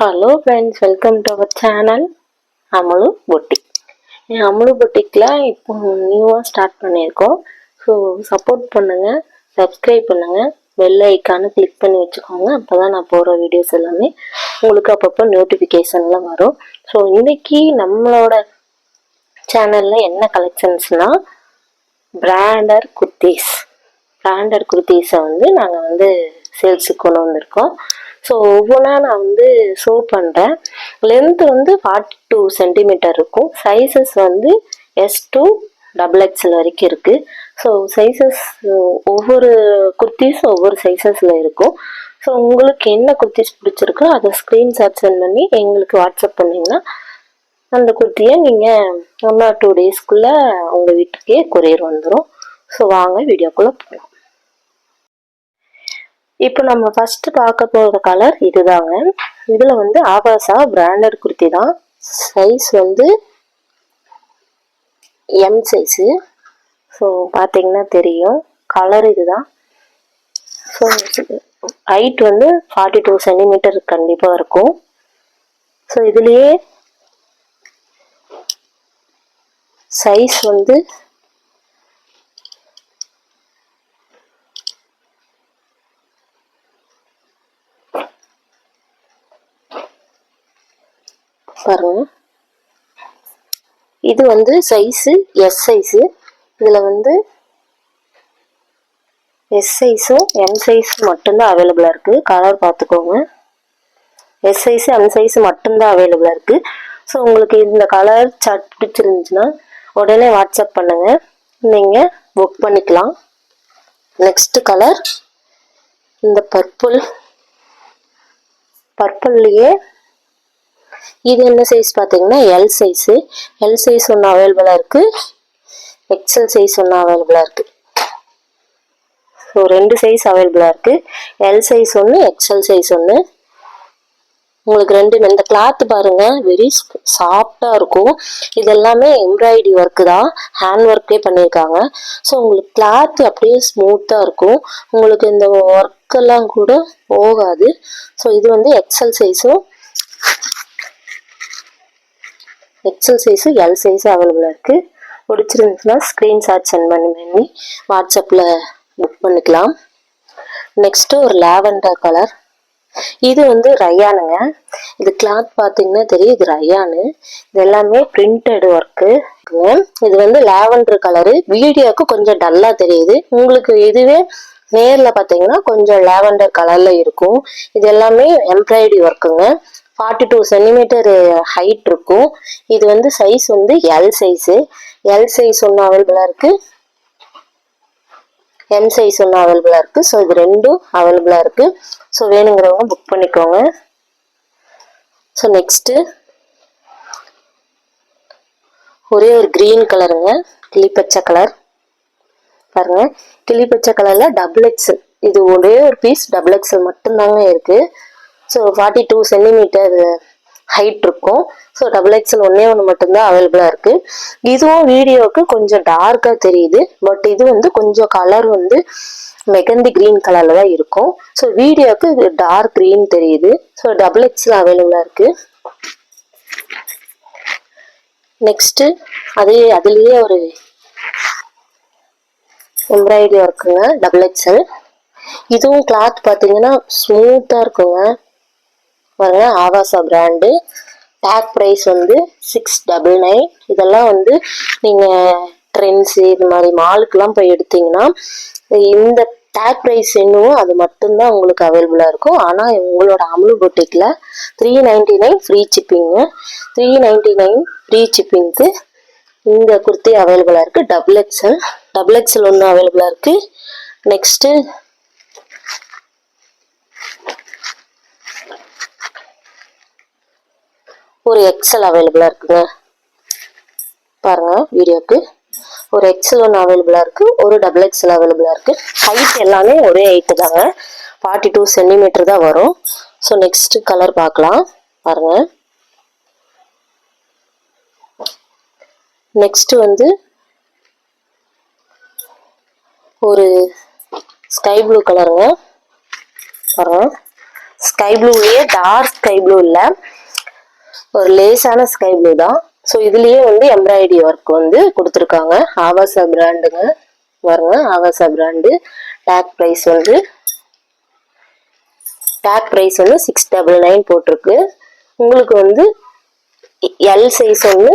Hello friends, welcome to our channel Amalu boutique. Amalu பொட்டிக்கில் இப்போ நியூவாக ஸ்டார்ட் பண்ணியிருக்கோம். ஸோ சப்போர்ட் பண்ணுங்கள், சப்ஸ்கிரைப் பண்ணுங்கள், பெல் ஐக்கானு கிளிக் பண்ணி வச்சுக்கோங்க. அப்போ தான் நான் போடுற வீடியோஸ் எல்லாமே உங்களுக்கு அப்பப்போ நோட்டிஃபிகேஷனில் வரும். ஸோ இன்றைக்கி நம்மளோட சேனலில் என்ன கலெக்ஷன்ஸ்னால் பிராண்டட் குர்த்தீஸை நாங்கள் சேல்ஸுக்கு கொண்டு வந்திருக்கோம். ஸோ ஒவ்வொன்றா நான் ஷோ பண்ணுறேன். லென்த் 42 சென்டிமீட்டர் இருக்கும். சைஸஸ் எஸ் டு XXL வரைக்கும் இருக்குது. ஸோ சைஸஸ் ஒவ்வொரு குர்த்தீஸ் ஒவ்வொரு சைஸஸில் இருக்கும். ஸோ உங்களுக்கு என்ன குர்த்தீஸ் பிடிச்சிருக்கோ அதை ஸ்க்ரீன்ஷாட் சென்ட் பண்ணி எங்களுக்கு வாட்ஸ்அப் பண்ணிங்கன்னா அந்த குர்த்தியை நீங்கள் 1 or 2 டேஸ்க்குள்ளே உங்கள் வீட்டுக்கே கொரியர் வந்துடும். ஸோ வாங்க வீடியோக்குள்ளே போகலாம். இப்போ நம்ம ஃபர்ஸ்ட் பார்க்க போகிற கலர் இதுதாங்க. இதில் ஆபாசா பிராண்டட் குர்த்தி தான். Size M size. ஸோ பார்த்தீங்கன்னா தெரியும், கலர் இதுதான். ஸோ ஹைட் 42 சென்டிமீட்டர் கண்டிப்பாக இருக்கும். ஸோ இதுலேயே சைஸ் பாருங்க, இது சைஸு எஸ் சைஸு. இதில் எஸ் சைஸும் எம் சைஸும் மட்டும்தான் அவைலபிளாக இருக்குது. கலர் பார்த்துக்கோங்க. எஸ் சைஸு எம் சைஸு மட்டும்தான் அவைலபிளாக இருக்குது. ஸோ உங்களுக்கு இந்த கலர் சார்ட் பிடிச்சிருந்துச்சுன்னா உடனே வாட்ஸ்அப் பண்ணுங்கள், நீங்கள் புக் பண்ணிக்கலாம். நெக்ஸ்ட்டு கலர் இந்த பர்பிள்லேயே இது என்ன சைஸ் பார்த்தீங்கன்னா எல் சைஸு. எல் சைஸ் ஒன்று அவைலபிளாக இருக்குது, எக்ஸ்எல் சைஸ் ஒன்று அவைலபிளாக இருக்குது. ஸோ 2 சைஸ் அவைலபிளாக இருக்குது. எல் சைஸ் ஒன்று, எக்ஸ்எல் சைஸ் ஒன்று. உங்களுக்கு 2 இந்த கிளாத் பாருங்கள், வெரி சாஃப்டாக இருக்கும். இது எல்லாமே எம்ப்ராய்டரி ஒர்க்கு தான், ஹேண்ட் ஒர்க்கே பண்ணியிருக்காங்க. ஸோ உங்களுக்கு கிளாத் அப்படியே ஸ்மூத்தாக இருக்கும். உங்களுக்கு இந்த ஒர்க்கெல்லாம் கூட போகாது. ஸோ இது எக்ஸ்எல் சைஸும் எக்ஸ்எல் சைஸும் எல் சைஸும் அவைலபிளாக இருக்குது. பிடிச்சிருந்துச்சுன்னா ஸ்க்ரீன்ஷாட் சென்ட் பண்ணி வாட்ஸ்அப்பில் புக் பண்ணிக்கலாம். நெக்ஸ்ட்டு ஒரு லாவெண்டர் கலர். இது ரயானுங்க. இது கிளாத் பார்த்தீங்கன்னா தெரியும், இது ரயானு. இது எல்லாமே பிரிண்டட் ஒர்க்கு. இது லாவெண்டர் கலரு. வீடியோவுக்கு கொஞ்சம் டல்லாக தெரியுது, உங்களுக்கு இதுவே நேரில் பார்த்தீங்கன்னா கொஞ்சம் லாவெண்டர் கலரில் இருக்கும். இது எல்லாமே எம்ப்ராய்டரி ஒர்க்குங்க. 42 சென்டிமீட்டர் ஹைட் இருக்கும். இது size L size. L size ஒன்று அவைலபிளாக இருக்குது, எம் சைஸ் ஒன்று அவைலபிளாக இருக்குது. ஸோ இது 2 அவைலபிளாக இருக்குது. ஸோ வேணுங்கிறவங்க புக் பண்ணிக்கோங்க. ஸோ நெக்ஸ்ட்டு ஒரே ஒரு க்ரீன் கலருங்க, கிளிப்பச்சை கலர். பாருங்கள், கிளிப்பச்சை கலரில் XXL. இது ஒரே ஒரு பீஸ் XXL மட்டும்தாங்க இருக்குது. ஸோ 42 சென்டிமீட்டர் ஹைட் இருக்கும். ஸோ XXL ஒன்று மட்டும்தான் அவைலபிளாக இருக்குது. இதுவும் வீடியோவுக்கு கொஞ்சம் டார்க்காக தெரியுது, பட் இது கொஞ்சம் கலர் மெகந்தி க்ரீன் கலரில் தான் இருக்கும். ஸோ வீடியோவுக்கு டார்க் க்ரீன் தெரியுது. ஸோ XXL அவைலபிளாக இருக்குது. நெக்ஸ்ட்டு அதுலேயே ஒரு எம்ப்ராய்டரி ஒர்க்குங்க, XXL. இதுவும் கிளாத் பார்த்தீங்கன்னா ஸ்மூத்தாக இருக்குங்க. பாருங்க, ஆவாசா பிராண்டு. Take price 699. இதெல்லாம் நீங்கள் ட்ரெண்ட்ஸு இது மாதிரி மாலுக்கெலாம் போய் எடுத்தீங்கன்னா இந்த டேக் ப்ரைஸ் என்னவோ அது மட்டும்தான் உங்களுக்கு அவைலபிளாக இருக்கும். ஆனால் உங்களோட அமலு பொட்டிக்கில் 399 ஃப்ரீ ஷிப்பிங்கு. 399 ஃப்ரீ ஷிப்பிங்க்கு இந்த குர்த்தி அவைலபிளாக இருக்குது. XXL ஒன்று அவைலபிளாக இருக்குது. நெக்ஸ்ட்டு ஒரு எக்ஸ்எல் அவைலபிளாக இருக்குங்க. பாருங்கள், வீடியோக்கு ஒரு எக்ஸ்எல் ஒன்று அவைலபிளாக இருக்குது, ஒரு XXL அவைலபிளாக இருக்குது. ஹைட் எல்லாமே ஒரே ஹைட்டு தாங்க, 42 சென்டிமீட்டர் தான் வரும். ஸோ நெக்ஸ்ட்டு கலர் பார்க்கலாம். பாருங்கள், நெக்ஸ்ட்டு ஒரு ஸ்கை ப்ளூ கலருங்க. பாருங்கள், ஸ்கை ப்ளூலயே டார்க் ஸ்கை ப்ளூ இல்லை, ஒரு லேசான ஸ்கை ப்ளூ தான். ஸோ இதுலயே வந்து எம்ப்ராய்டரி ஒர்க் வந்து கொடுத்துருக்காங்க. ஆவாசா பிராண்டுங்க, பாருங்க ஆவாசா பிராண்டு. டேக் ப்ரைஸ் வந்து 699 போட்டிருக்கு. உங்களுக்கு வந்து எல் சைஸ் ஒன்று,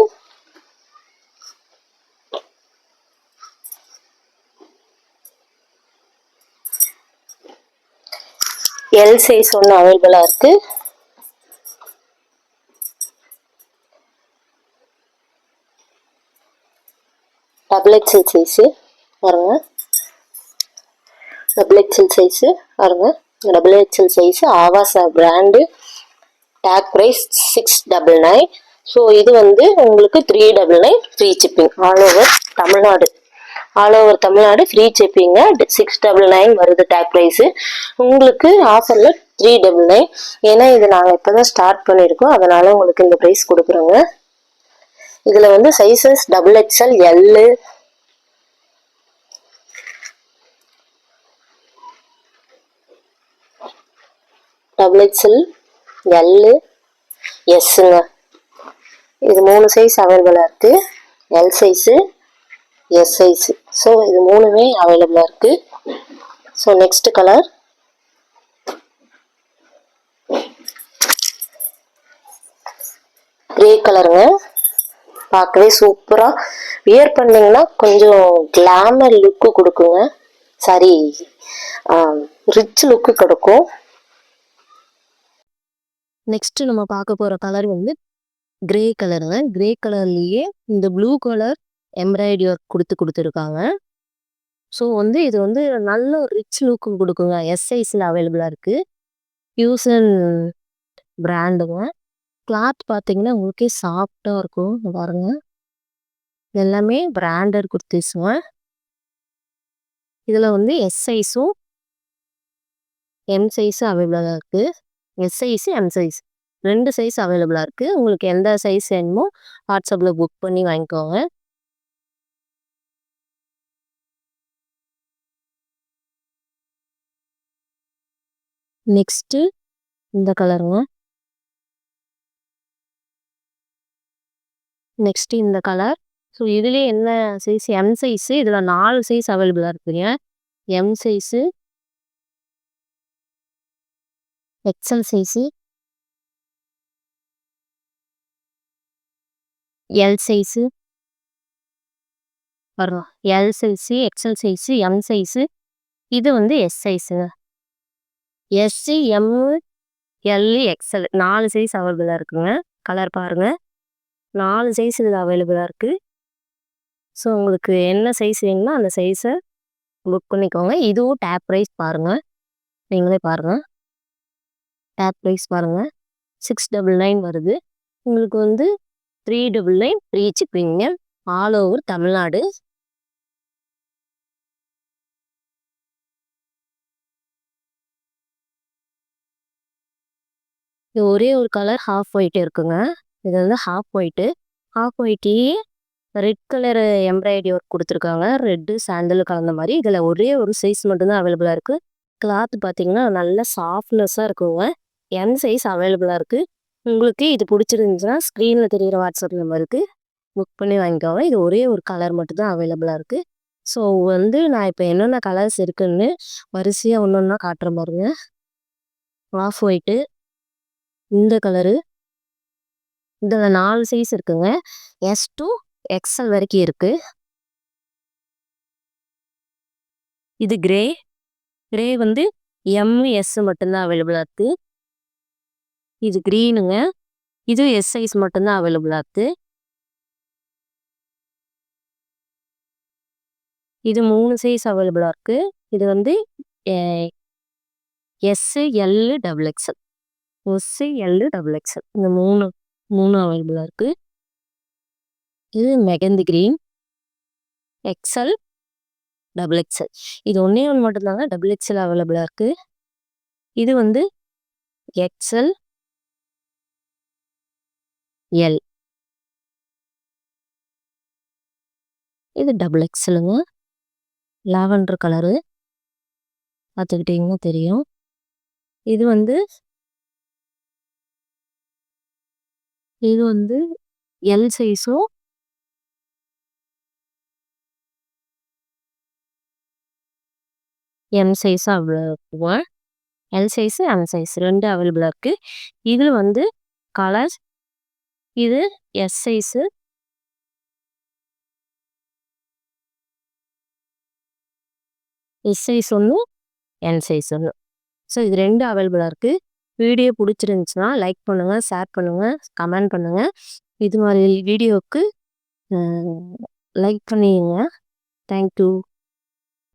எல் சைஸ் ஒன்று அவைலபிளா இருக்கு. டபுள் எக்ஸல் சைஸு பாருங்க, டபுள் எக்ஸல் சைஸு பாருங்க, double XL size ஆவாசா brand. Take price 699. So இது வந்து உங்களுக்கு 399 free shipping all over Tamil Nadu free ஷிப்பிங்க. 699 வருது டேக் ப்ரைஸு. உங்களுக்கு ஆஃபரில் 399. ஏன்னா இது நாங்கள் இப்போ தான் ஸ்டார்ட் பண்ணியிருக்கோம், அதனால உங்களுக்கு இந்த ப்ரைஸ் கொடுக்குறோங்க. இதில் வந்து sizes double XL, L, double XL, L, எஸ்ஸுங்க, இது 3 சைஸ் அவைலபிளாக இருக்குது. L size, S size. So இது 3மே அவைலபிளாக இருக்குது. ஸோ நெக்ஸ்ட் கலர் கிரே கலருங்க. பார்க்கவே சூப்பராக, வியர் பண்ணிங்கன்னா கொஞ்சம் கிளாமர் லுக்கு கொடுக்குங்க. சாரி, ரிச் லுக்கு கொடுக்கும். நெக்ஸ்ட் நம்ம பார்க்க போகிற கலர் வந்து கிரே கலருங்க. கிரே கலர்லேயே இந்த ப்ளூ கலர் எம்ப்ராய்டரி ஒர்க் கொடுத்துருக்காங்க. ஸோ வந்து இது வந்து நல்ல ஒரு ரிச் லுக்கு கொடுக்குங்க. எஸ் சைஸில் அவைலபிளாக இருக்குது. ஃபியூசன் பிராண்டுங்க. கிளாத் பார்த்தீங்கன்னா உங்களுக்கே சாஃப்டாக இருக்கும். பாருங்க, எல்லாமே பிராண்டட் குர்த்திஸுங்க. இதில் வந்து எஸ் சைஸும் எம் சைஸும் அவைலபிளாக இருக்குது. S size, M size 2 size அவைலபிளாக இருக்குது. உங்களுக்கு எந்த சைஸ் வேணுமோ வாட்ஸ்அப்பில் புக் பண்ணி வாங்கிக்கோங்க. நெக்ஸ்ட்டு இந்த கலருங்க. நெக்ஸ்ட்டு இந்த கலர். ஸோ இதுலேயே என்ன சைஸ், எம் சைஸு. இதில் 4 சைஸ் அவைலபிளாக இருக்குதுங்க. M size, XL size, L size, வரும் L size, XL size, M size. இது வந்து எஸ் சைஸுங்க. S, M, L, XL 4 size அவைலபிளாக இருக்குங்க. கலர் பாருங்கள், 4 சைஸ் இதில் அவைலபிளாக இருக்குது. ஸோ உங்களுக்கு என்ன சைஸ் வேணுமோ அந்த சைஸை புக் பண்ணிக்கோங்க. இதுவும் டேப் ப்ரைஸ் பாருங்கள், நீங்களே பாருங்கள். டேப் ப்ரைஸ் பாருங்கள், 699 வருது. உங்களுக்கு வந்து 399 ஃப்ரீ ஷிப்பிங்க ஆல் ஓவர் தமிழ்நாடு. இது ஒரே ஒரு கலர் ஹாஃப் ஒயிட் இருக்குங்க. இது வந்து half ஒயிட்டே red colour embroidery work கொடுத்துருக்காங்க. ரெட்டு சாண்டல் கலந்த மாதிரி. இதில் ஒரே ஒரு சைஸ் மட்டும்தான் அவைலபிளாக இருக்குது. கிளாத் பார்த்தீங்கன்னா நல்ல சாஃப்ட்னஸாக இருக்குங்க. எம் சைஸ் அவைலபிளாக இருக்குது. உங்களுக்கு இது பிடிச்சிருந்துச்சுன்னா ஸ்க்ரீனில் தெரிகிற வாட்ஸ்அப் நம்பருக்கு புக் பண்ணி வாங்கிக்கோங்க. இது ஒரே ஒரு கலர் மட்டும்தான் அவைலபிளாக இருக்குது. ஸோ வந்து நான் இப்போ என்னென்ன கலர்ஸ் இருக்குதுன்னு வரிசையாக ஒன்று ஒன்றா காட்டுற பாருங்க. ஆஃப் ஒயிட்டு, இந்த கலரு, இதில் 4 சைஸ் இருக்குங்க. எஸ் டு எக்ஸல் வரைக்கும் இருக்குது. இது கிரே வந்து எம், எஸ் மட்டும்தான் அவைலபிளாக இருக்குது. இது க்ரீனுங்க. இது எஸ் சைஸ் மட்டும்தான் அவைலபிளாக இருக்குது. இது 3 சைஸ் அவைலபிளாக இருக்குது. இது வந்து S, L, double XL. S, L, double XL இந்த மூணு அவைலபிளாக இருக்குது. இது mehndi green, XL, double XL. இது ஒன்றே ஒன்று மட்டும்தாங்க டபுள் எக்ஸல் அவைலபிளாக இருக்குது. இது வந்து எக்ஸல், எல். இது டபுள் எக்ஸலுங்க. லாவெண்டர் கலரு பார்த்துக்கிட்டிங்கன்னா தெரியும். இது வந்து இது வந்து எல் சைஸும் எம் சைஸும் available. L size M size 2 அவைலபிளாக இருக்குது. இதில் வந்து கலர்ஸ் இது எஸ் சைஸு, எஸ் சைஸ் ஒன்று, எல் சைஸ் ஒன்று. ஸோ இது 2 அவைலபிளாக இருக்குது. வீடியோ பிடிச்சிருந்துச்சுன்னா லைக் பண்ணுங்கள், ஷேர் பண்ணுங்கள், கமெண்ட் பண்ணுங்கள். இது மாதிரி வீடியோவுக்கு லைக் பண்ணிடுங்க. தேங்க்யூ.